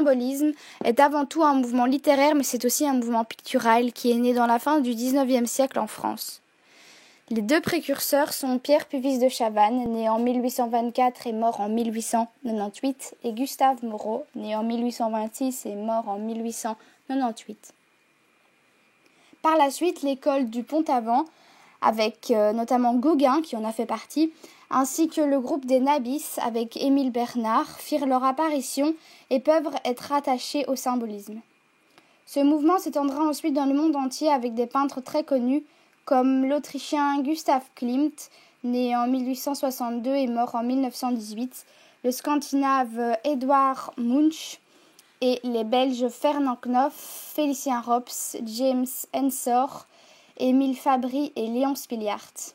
symbolisme est avant tout un mouvement littéraire, mais c'est aussi un mouvement pictural qui est né dans la fin du XIXe siècle en France. Les deux précurseurs sont Pierre Puvis de Chavannes, né en 1824 et mort en 1898, et Gustave Moreau, né en 1826 et mort en 1898. Par la suite, l'école du Pont-Aven, avec notamment Gauguin qui en a fait partie, ainsi que le groupe des Nabis avec Émile Bernard, firent leur apparition et peuvent être rattachés au symbolisme. Ce mouvement s'étendra ensuite dans le monde entier avec des peintres très connus, comme l'Autrichien Gustav Klimt, né en 1862 et mort en 1918, le Scandinave Edvard Munch et les Belges Fernand Knoff, Félicien Rops, James Ensor, Émile Fabry et Léon Spiliart.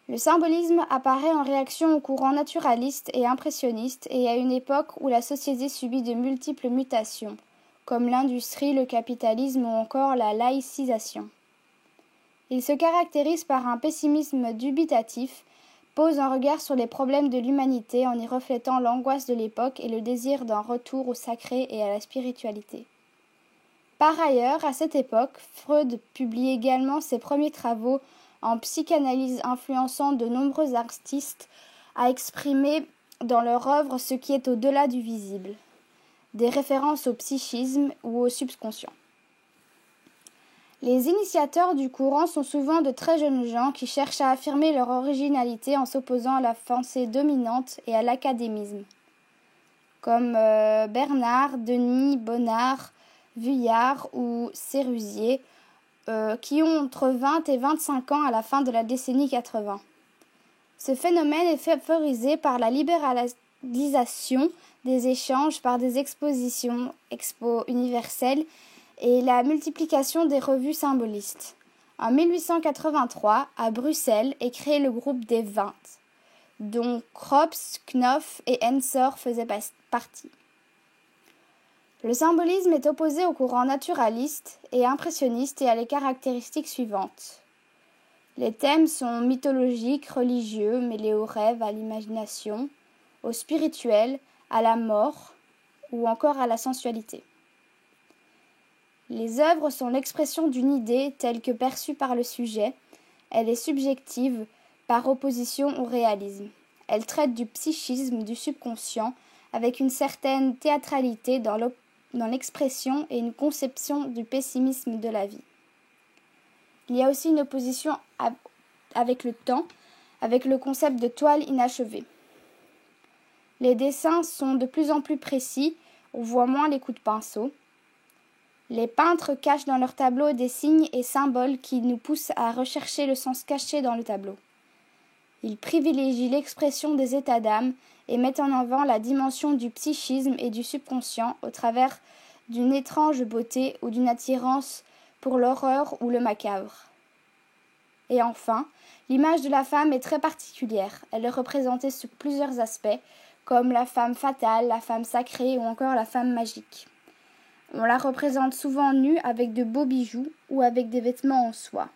Le symbolisme apparaît en réaction aux courants naturalistes et impressionnistes et à une époque où la société subit de multiples mutations, comme l'industrie, le capitalisme ou encore la laïcisation. Il se caractérise par un pessimisme dubitatif, pose un regard sur les problèmes de l'humanité en y reflétant l'angoisse de l'époque et le désir d'un retour au sacré et à la spiritualité. Par ailleurs, à cette époque, Freud publie également ses premiers travaux en psychanalyse influençant de nombreux artistes à exprimer dans leur œuvre ce qui est au-delà du visible, des références au psychisme ou au subconscient. Les initiateurs du courant sont souvent de très jeunes gens qui cherchent à affirmer leur originalité en s'opposant à la pensée dominante et à l'académisme, comme Bernard, Denis, Bonnard, Vuillard ou Sérusier, qui ont entre 20 et 25 ans à la fin de la décennie 80. Ce phénomène est favorisé par la libéralisation des échanges par des expositions, expos universelles, et la multiplication des revues symbolistes. En 1883, à Bruxelles, est créé le groupe des 20, dont Krops, Knoff et Ensor faisaient partie. Le symbolisme est opposé au courant naturaliste et impressionniste et a les caractéristiques suivantes. Les thèmes sont mythologiques, religieux, mêlés aux rêves, à l'imagination, au spirituel, à la mort ou encore à la sensualité. Les œuvres sont l'expression d'une idée telle que perçue par le sujet. Elle est subjective par opposition au réalisme. Elle traite du psychisme, du subconscient, avec une certaine théâtralité dans l'expression et une conception du pessimisme de la vie. Il y a aussi une opposition avec le temps, avec le concept de toile inachevée. Les dessins sont de plus en plus précis, on voit moins les coups de pinceau. Les peintres cachent dans leurs tableaux des signes et symboles qui nous poussent à rechercher le sens caché dans le tableau. Ils privilégient l'expression des états d'âme et mettent en avant la dimension du psychisme et du subconscient au travers d'une étrange beauté ou d'une attirance pour l'horreur ou le macabre. Et enfin, l'image de la femme est très particulière. Elle est représentée sous plusieurs aspects, comme la femme fatale, la femme sacrée ou encore la femme magique. On la représente souvent nue avec de beaux bijoux ou avec des vêtements en soie.